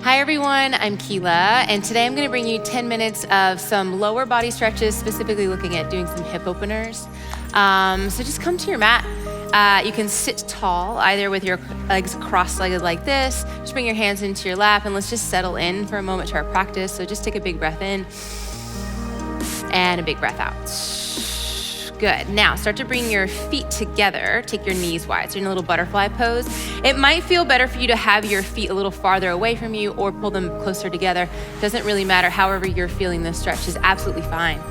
Hi everyone, I'm Keela, and today I'm gonna bring you 10 minutes of some lower body stretches, specifically looking at doing some hip openers. So just come to your mat. You can sit tall, either with your legs cross-legged like this. Just bring your hands into your lap, and let's just settle in for a moment to our practice. So just take a big breath in, and a big breath out. Good. Now start to bring your feet together. Take your knees wide. So you're in a little butterfly pose. It might feel better for you to have your feet a little farther away from you or pull them closer together. Doesn't really matter. However you're feeling this stretch is absolutely fine.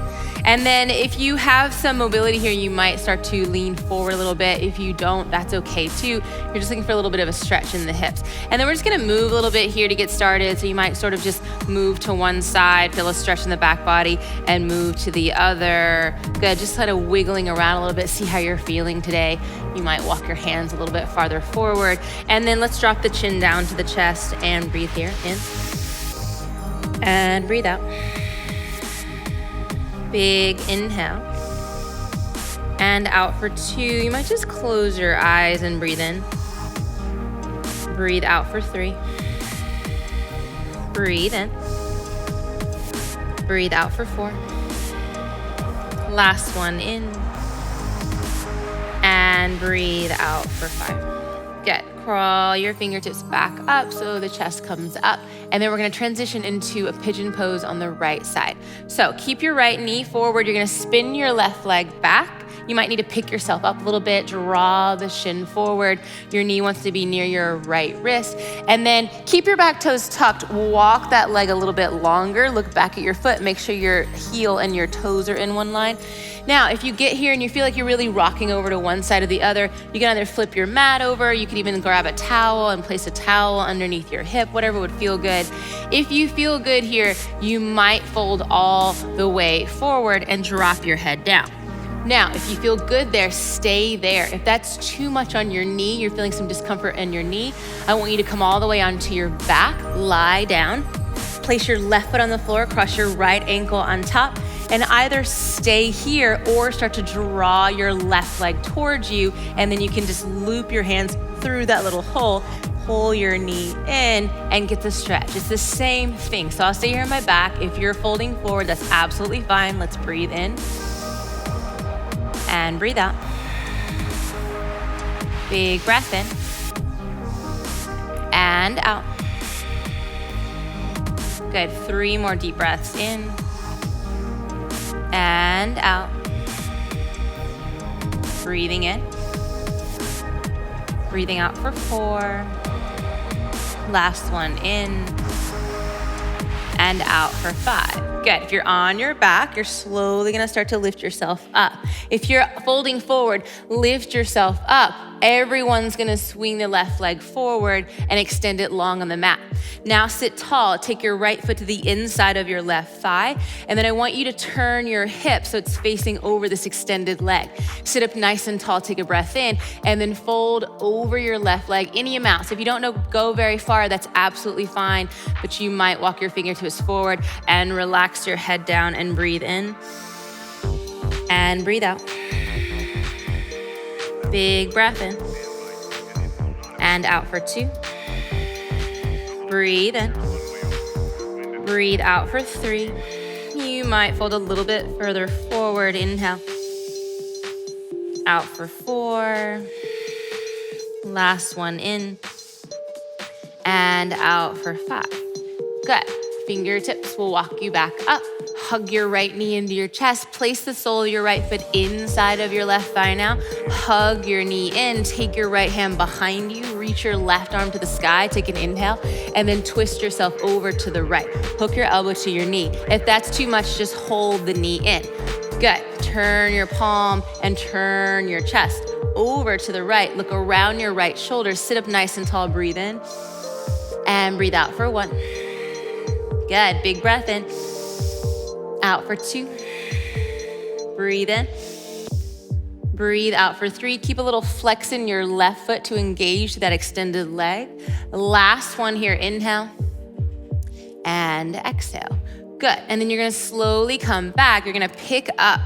And then if you have some mobility here, you might start to lean forward a little bit. If you don't, that's okay too. You're just looking for a little bit of a stretch in the hips. And then we're just gonna move a little bit here to get started. So you might sort of just move to one side, feel a stretch in the back body, and move to the other. Good, just kind of wiggling around a little bit, see how you're feeling today. You might walk your hands a little bit farther forward. And then let's drop the chin down to the chest and breathe here, in. And breathe out. Big inhale, and out for 2. You might just close your eyes and breathe in. Breathe out for 3. Breathe in. Breathe out for 4. Last one in. And breathe out for 5. Good. Crawl your fingertips back up so the chest comes up. And then we're gonna transition into a pigeon pose on the right side. So keep your right knee forward. You're gonna spin your left leg back. You might need to pick yourself up a little bit, draw the shin forward. Your knee wants to be near your right wrist. And then keep your back toes tucked. Walk that leg a little bit longer. Look back at your foot. Make sure your heel and your toes are in one line. Now, if you get here and you feel like you're really rocking over to one side or the other, you can either flip your mat over, you could even grab a towel and place a towel underneath your hip, whatever would feel good. If you feel good here, you might fold all the way forward and drop your head down. Now, if you feel good there, stay there. If that's too much on your knee, you're feeling some discomfort in your knee, I want you to come all the way onto your back, lie down, place your left foot on the floor, cross your right ankle on top, and either stay here or start to draw your left leg towards you, and then you can just loop your hands through that little hole, pull your knee in, and get the stretch. It's the same thing. So I'll stay here on my back. If you're folding forward, that's absolutely fine. Let's breathe in and breathe out. Big breath in and out. Good, 3 more deep breaths in and out. Breathing in. Breathing out for 4. Last one in and out for 5. Good. If you're on your back, you're slowly gonna start to lift yourself up. If you're folding forward, lift yourself up. Everyone's gonna swing the left leg forward and extend it long on the mat. Now sit tall, take your right foot to the inside of your left thigh, and then I want you to turn your hip so it's facing over this extended leg. Sit up nice and tall, take a breath in, and then fold over your left leg any amount. So if you don't go very far, that's absolutely fine, but you might walk your fingertips forward and relax your head down and breathe in and breathe out. Big breath in and out for 2. Breathe in. Breathe out for 3. You might fold a little bit further forward. Inhale. Out for 4. Last one in and out for 5. Good. Fingertips will walk you back up. Hug your right knee into your chest. Place the sole of your right foot inside of your left thigh now. Hug your knee in. Take your right hand behind you. Reach your left arm to the sky. Take an inhale. And then twist yourself over to the right. Hook your elbow to your knee. If that's too much, just hold the knee in. Good. Turn your palm and turn your chest over to the right. Look around your right shoulder. Sit up nice and tall. Breathe in. And breathe out for 1. Good. Big breath in. Out for 2. Breathe in. Breathe out for 3. Keep a little flex in your left foot to engage that extended leg. Last one here. Inhale and exhale. Good. And then you're gonna slowly come back. You're gonna pick up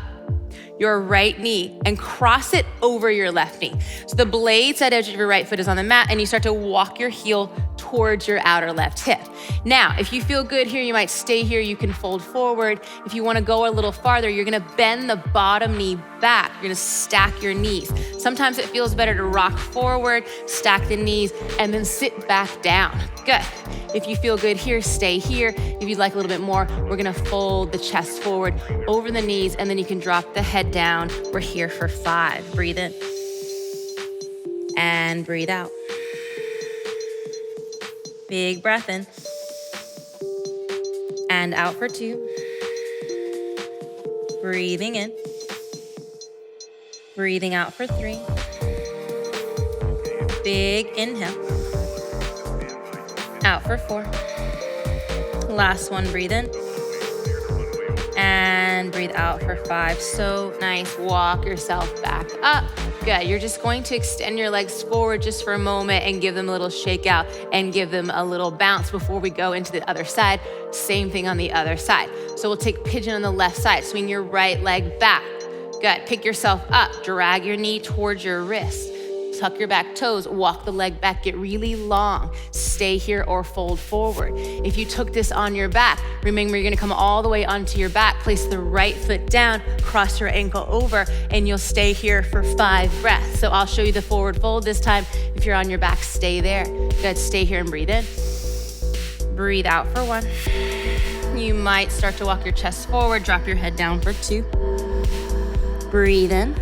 your right knee and cross it over your left knee. So the blade side edge of your right foot is on the mat, and you start to walk your heel towards your outer left hip. Now, if you feel good here, you might stay here. You can fold forward. If you want to go a little farther, you're going to bend the bottom knee back. You're going to stack your knees. Sometimes it feels better to rock forward, stack the knees, and then sit back down. Good. If you feel good here, stay here. If you'd like a little bit more, we're going to fold the chest forward over the knees, and then you can drop the head down. We're here for 5. Breathe in and breathe out. Big breath in and out for 2. Breathing in, breathing out for 3. Big inhale, out for 4. Last one, breathe in and breathe out for 5. So nice. Walk yourself back up. Good. You're just going to extend your legs forward just for a moment and give them a little shake out and give them a little bounce before we go into the other side. Same thing on the other side. So we'll take pigeon on the left side. Swing your right leg back. Good. Pick yourself up. Drag your knee towards your wrist. Tuck your back toes, walk the leg back, get really long. Stay here or fold forward. If you took this on your back, remember you're gonna come all the way onto your back, place the right foot down, cross your ankle over, and you'll stay here for 5 breaths. So I'll show you the forward fold this time. If you're on your back, stay there. Good, stay here and breathe in. Breathe out for 1. You might start to walk your chest forward, drop your head down for 2. Breathe in.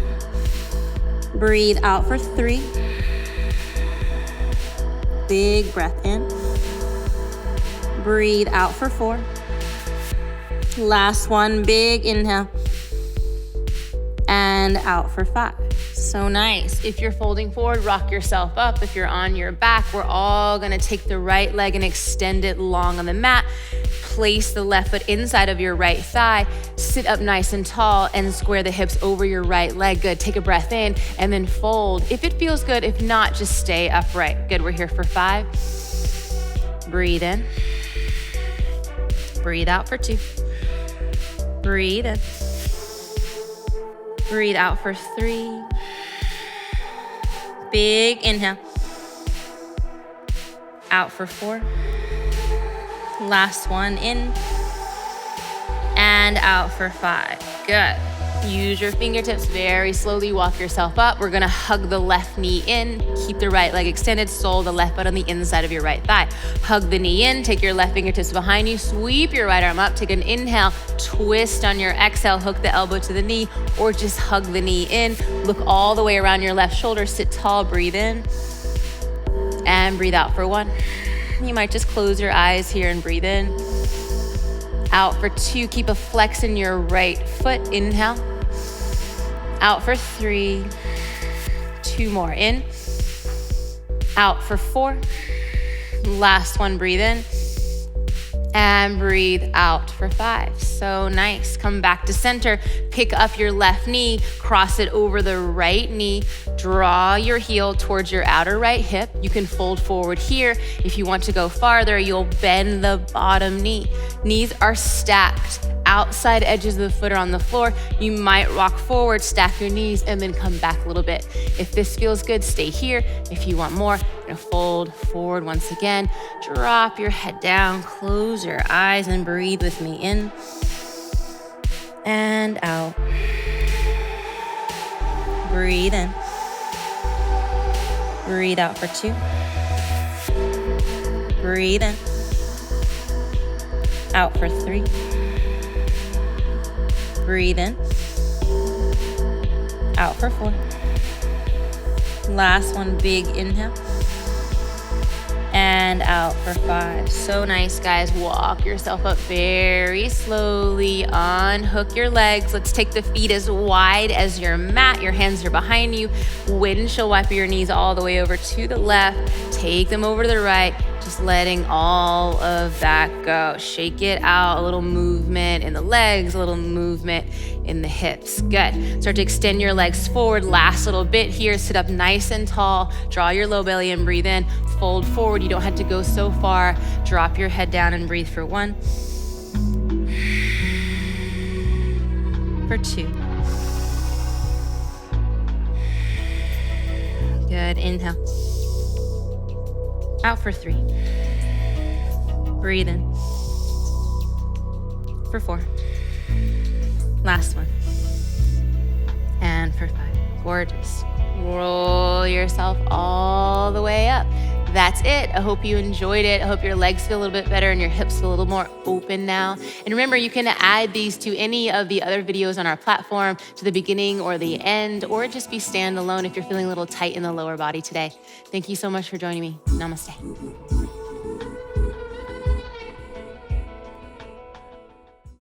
Breathe out for 3. Big breath in. Breathe out for 4. Last one, big inhale. And out for 5. So nice. If you're folding forward, rock yourself up. If you're on your back, we're all gonna take the right leg and extend it long on the mat. Place the left foot inside of your right thigh. Sit up nice and tall and square the hips over your right leg. Good. Take a breath in and then fold. If it feels good, if not, just stay upright. Good. We're here for 5. Breathe in. Breathe out for 2. Breathe in. Breathe out for 3. Big inhale. Out for 4. Last one, in and out for 5. Good. Use your fingertips very slowly. Walk yourself up. We're gonna hug the left knee in. Keep the right leg extended. Sole the left foot on the inside of your right thigh. Hug the knee in. Take your left fingertips behind you. Sweep your right arm up. Take an inhale. Twist on your exhale. Hook the elbow to the knee or just hug the knee in. Look all the way around your left shoulder. Sit tall. Breathe in and breathe out for 1. You might just close your eyes here and breathe in. Out for 2. Keep a flex in your right foot. Inhale. Out for 3. 2 more. In. Out for 4. Last one. Breathe in. And breathe out for 5. So nice. Come back to center. Pick up your left knee. Cross it over the right knee. Draw your heel towards your outer right hip. You can fold forward here. If you want to go farther, you'll bend the bottom knee. Knees are stacked. Outside edges of the foot are on the floor. You might rock forward, stack your knees, and then come back a little bit. If this feels good, stay here. If you want more, you're gonna fold forward once again. Drop your head down, close your eyes, and breathe with me in and out. Breathe in. Breathe out for 2. Breathe in. Out for 3. Breathe in. Out for 4. Last one, big inhale. And out for 5. So nice, guys. Walk yourself up very slowly. Unhook your legs. Let's take the feet as wide as your mat. Your hands are behind you. Windshield wiper your knees all the way over to the left. Take them over to the right. Just letting all of that go. Shake it out. A little movement in the legs, a little movement in the hips. Good. Start to extend your legs forward. Last little bit here. Sit up nice and tall. Draw your low belly and breathe in. Fold forward. You don't have to go so far. Drop your head down and breathe for 1. For 2. Good. Inhale. Out for 3. Breathe in. For 4. Last one. And for 5. Gorgeous. Roll yourself all the way up. That's it. I hope you enjoyed it. I hope your legs feel a little bit better and your hips feel a little more open now. And remember, you can add these to any of the other videos on our platform, to the beginning or the end, or just be standalone if you're feeling a little tight in the lower body today. Thank you so much for joining me. Namaste.